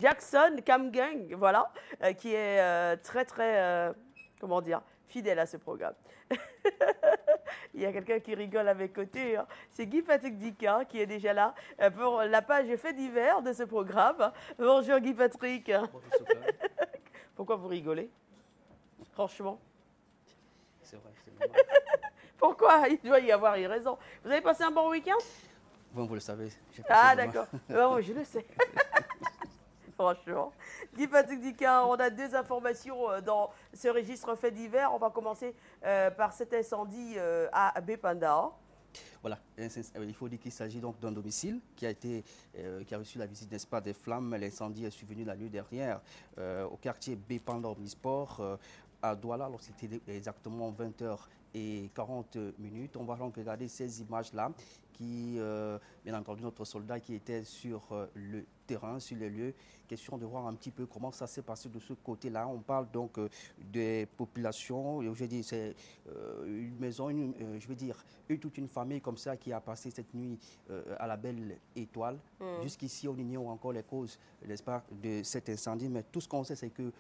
Jackson Camgang, voilà, qui est très, comment dire, fidèle à ce programme. Il y a quelqu'un qui rigole à mes côtés, hein. C'est Guy Patrick Dika qui est déjà là pour la page fait divers de ce programme. Bonjour Guy Patrick. Bonjour Sophia. Pourquoi vous rigolez? Franchement. C'est vrai, c'est normal. Pourquoi? Il doit y avoir une raison. Vous avez passé un bon week-end? Vous le savez, j'ai passé Ah vraiment. d'accord. Oui, je le sais. Franchement. Guy Patrick Dika, on a deux informations dans ce registre fait divers. On va commencer par cet incendie à Bépanda. Voilà, il faut dire qu'il s'agit donc d'un domicile qui a reçu la visite, n'est-ce pas, des flammes. L'incendie est survenu la nuit dernière au quartier Bépanda Omnisport à Douala, alors c'était exactement 20h40. On va donc regarder ces images-là qui, bien entendu, notre soldat qui était sur le terrain, sur les lieux. Question de voir un petit peu comment ça s'est passé de ce côté-là. On parle donc des populations. Je veux dire, c'est une maison, je veux dire, toute une famille comme ça qui a passé cette nuit à la belle étoile. Jusqu'ici, on ignore encore les causes, n'est-ce pas, de cet incendie. Mais tout ce qu'on sait, c'est que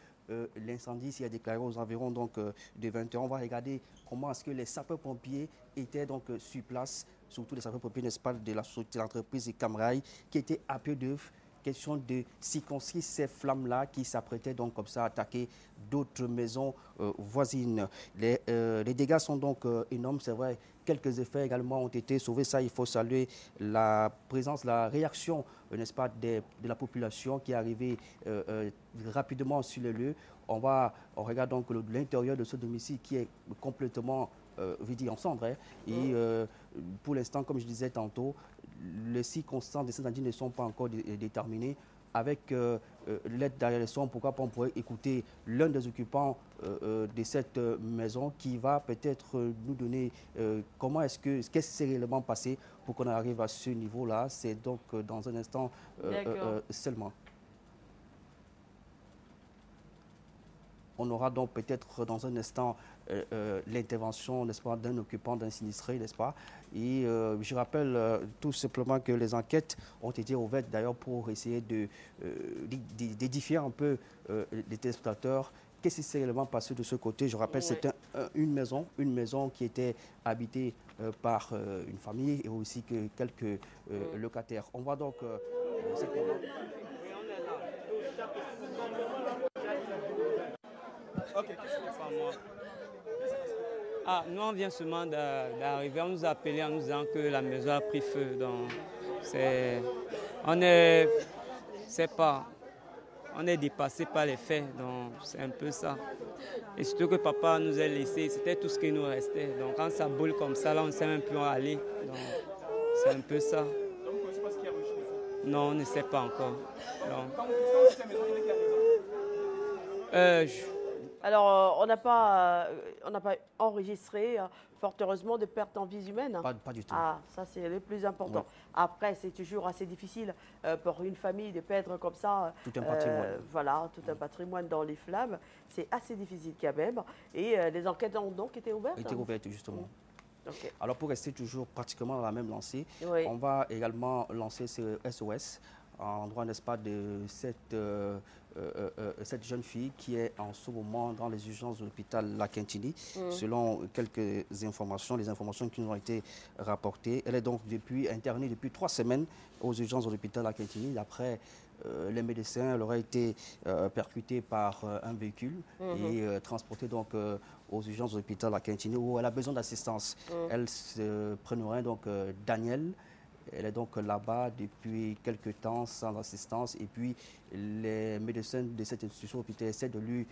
l'incendie s'y a déclaré aux environs donc, de 20h. On va regarder comment est-ce que les sapeurs-pompiers étaient donc sur place, surtout les sapeurs-pompiers, n'est-ce pas, de l'entreprise Camrail, qui étaient à peu d'œuvre. Question de circonscrire ces flammes-là qui s'apprêtaient donc comme ça à attaquer d'autres maisons voisines. Les dégâts sont donc énormes, c'est vrai. Quelques effets également ont été sauvés. Ça, il faut saluer la présence, la réaction, n'est-ce pas, de la population qui est arrivée rapidement sur le lieu. On regarde donc l'intérieur de ce domicile qui est complètement en cendres. Hein. Et pour l'instant, comme je disais tantôt, les circonstances de ces incendies ne sont pas encore déterminées. Avec l'aide derrière les sons, pourquoi pas on pourrait écouter l'un des occupants de cette maison qui va peut-être nous donner qu'est-ce qui s'est réellement passé pour qu'on arrive à ce niveau-là. C'est donc dans un instant seulement. On aura donc peut-être dans un instant l'intervention, n'est-ce pas, d'un occupant, d'un sinistré, n'est-ce pas. Et je rappelle tout simplement que les enquêtes ont été ouvertes d'ailleurs pour essayer d'édifier un peu les téléspectateurs. Qu'est-ce qui s'est réellement passé de ce côté? Je rappelle, c'est une maison qui était habitée par une famille et aussi que quelques locataires. On va donc... Ok, qu'est-ce que c'est moi? Ah, nous on vient seulement d'arriver, on nous a appelé en nous disant que la maison a pris feu. Donc on est dépassé par les faits, donc c'est un peu ça. Et surtout que papa nous a laissé, c'était tout ce qui nous restait. Donc quand ça boule comme ça, là on ne sait même plus où aller. Donc c'est un peu ça. Donc vous ne connaissez pas ce qui a reçu le feu? Non, on ne sait pas encore. Quand vous dites la maison, il est arrivé? Alors, on n'a pas enregistré, fort heureusement, de pertes en vies humaines. Pas du tout. Ah, ça, c'est le plus important. Ouais. Après, c'est toujours assez difficile pour une famille de perdre comme ça. Tout un patrimoine. Voilà, tout un patrimoine dans les flammes. C'est assez difficile quand même. Et les enquêtes ont donc été ouvertes? Été ouvertes, justement. Okay. Alors, pour rester toujours pratiquement dans la même lancée, oui. On va également lancer ce SOS en droit, n'est-ce pas, de cette jeune fille qui est en ce moment dans les urgences de l'hôpital La Quintini. Selon quelques informations, les informations qui nous ont été rapportées. Elle est donc internée depuis 3 semaines aux urgences de l'hôpital La Quintini. D'après les médecins, elle aurait été percutée par un véhicule et transportée donc aux urgences de l'hôpital La Quintini où elle a besoin d'assistance. Elle se prénommerait donc Daniel. Elle est donc là-bas depuis quelques temps sans assistance et puis les médecins de cette institution hôpital essaient de lui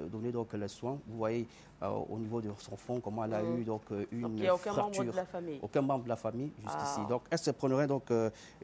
donner donc les soins. Vous voyez au niveau de son front comment elle a eu donc une donc, il n'y a aucun fracture. membre de la famille. Aucun membre de la famille jusqu'ici. Donc elle se prendrait donc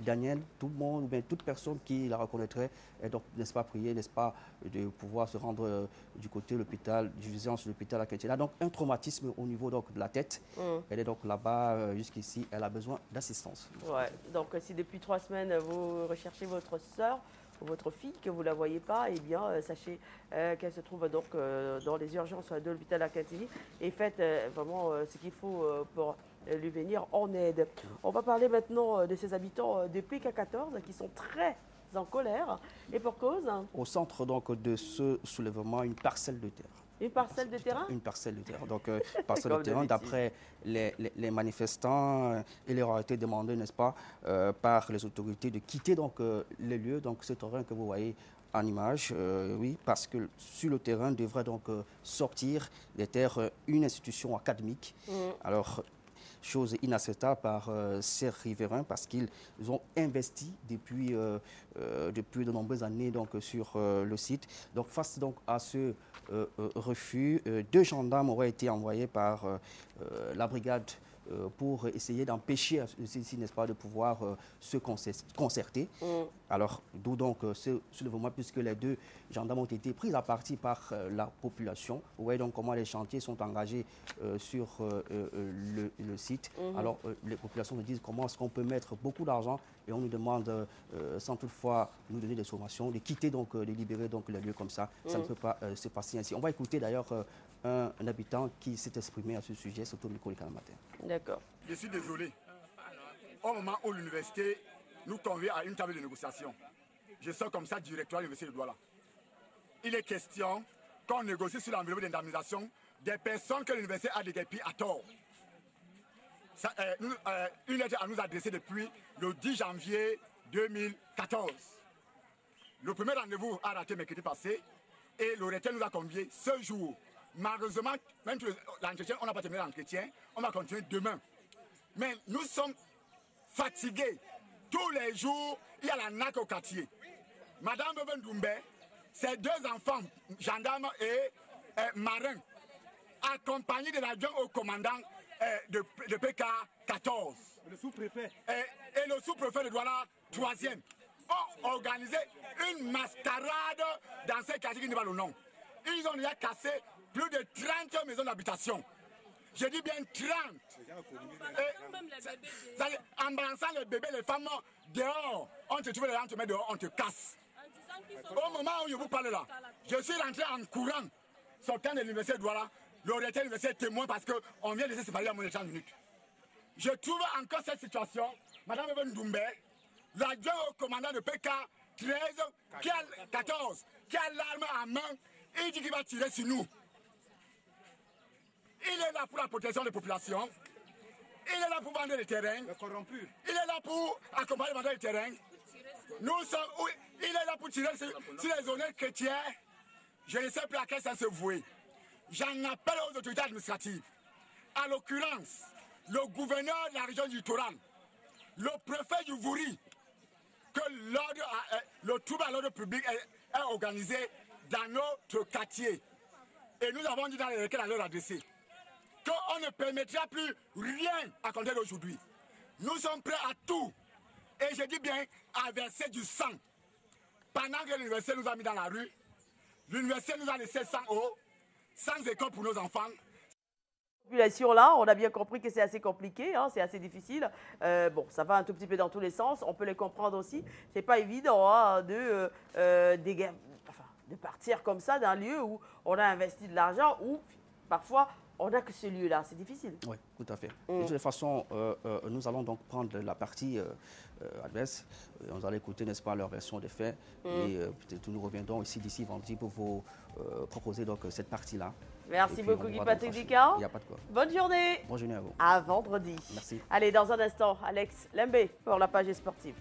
Daniel, tout le monde, bien, toute personne qui la reconnaîtrait est donc, n'est-ce pas, priée, n'est-ce pas, de pouvoir se rendre du côté de l'hôpital, d'urgence de l'hôpital à Quintana. Donc un traumatisme au niveau donc, de la tête. Elle est donc là-bas jusqu'ici, elle a besoin d'assistance. Ouais. Donc si depuis 3 semaines vous recherchez votre sœur ou votre fille, que vous ne la voyez pas, eh bien sachez qu'elle se trouve donc dans les urgences de l'hôpital à Quintini et faites vraiment ce qu'il faut pour lui venir en aide. On va parler maintenant de ces habitants de PK14 qui sont très en colère. Et pour cause? Au centre donc de ce soulèvement, une parcelle de terre. Une parcelle de terrain? Une parcelle de terrain. Donc, parcelle de terrain, d'après les manifestants, il leur a été demandé, n'est-ce pas, par les autorités de quitter donc les lieux. Donc, ce terrain que vous voyez en image, oui, parce que sur le terrain devrait donc sortir des terres une institution académique. Alors, chose inacceptable par ces riverains parce qu'ils ont investi depuis de nombreuses années donc, sur le site. Donc face donc, à ce refus, 2 gendarmes auraient été envoyés par la brigade pour essayer d'empêcher ceci, n'est-ce pas, de pouvoir se concerter. Alors, d'où donc ce soulèvement, puisque les 2 gendarmes ont été pris à partie par la population. Vous voyez donc comment les chantiers sont engagés sur le site. Alors, les populations se disent comment est-ce qu'on peut mettre beaucoup d'argent et on nous demande, sans toutefois nous donner des sommations, de quitter, donc, de libérer donc, les lieux comme ça. Ça ne peut pas se passer ainsi. On va écouter d'ailleurs un habitant qui s'est exprimé à ce sujet, surtout le Nicolas matin. D'accord. Je suis désolé. Au moment où l'université nous convie à une table de négociation, je sors comme ça du directoire de l'université de Douala. Il est question qu'on négocie sur l'enveloppe d'indemnisation des personnes que l'université a déguerpies à tort. Une lettre à nous adresser depuis le 10 janvier 2014. Le premier rendez-vous a raté mercredi passé et le recteur nous a conviés ce jour. Malheureusement, même l'entretien, on n'a pas terminé l'entretien, on va continuer demain. Mais nous sommes fatigués. Tous les jours, il y a la NAC au quartier. Madame Beben Doumbé, ses 2 enfants, gendarmes et marins, accompagnés de l'adjoint au commandant de PK 14. Le sous-préfet. Et le sous-préfet de Douala, 3e, ont organisé une mascarade dans ces quartiers qui ne va le nom. Ils ont déjà cassé plus de 30 maisons d'habitation. Je dis bien 30. En balançant les bébés, les femmes dehors, on te trouve les gens te met dehors, on te casse. Au moment où je vous parle là, je suis rentré en courant, sortant de l'université de Douala, le recteur de l'université est témoin parce qu'on vient de se séparer à moins de 30 minutes. Je trouve encore cette situation, Madame Eben Doumbé, l'adjoint au commandant de PK 13, 14, qui a l'arme en main, il dit qu'il va tirer sur nous. Il est là pour la protection des populations. Il est là pour vendre le terrain. Il est là pour accompagner le vendeur du terrain. Nous sommes, il est là pour tirer sur les honnêtes chrétiens. Je ne sais plus à quel sens se vouer. J'en appelle aux autorités administratives. À l'occurrence, le gouverneur de la région du Littoral, le préfet du Vouri, que le trouble à l'ordre public est organisé dans notre quartier. Et nous avons dit dans les requêtes à leur adresser qu'on ne permettra plus rien à compter d'aujourd'hui. Nous sommes prêts à tout. Et je dis bien à verser du sang. Pendant que l'université nous a mis dans la rue, l'université nous a laissé sans eau, sans école pour nos enfants. Là, on a bien compris que c'est assez compliqué, hein, c'est assez difficile. Bon, ça va un tout petit peu dans tous les sens, on peut les comprendre aussi. C'est pas évident hein, de partir comme ça d'un lieu où on a investi de l'argent, où parfois on n'a que ce lieu-là, c'est difficile. Oui, tout à fait. De toute façon, nous allons donc prendre la partie adverse. Nous allons écouter, n'est-ce pas, leur version des faits. Et peut-être nous reviendrons ici d'ici vendredi pour vous proposer donc cette partie-là. Merci beaucoup Guy Patrick Dicard. Il n'y a pas de quoi. Bonne journée. Bonne journée à vous. À vendredi. Merci. Allez, dans un instant, Alex Lembe pour la page sportive.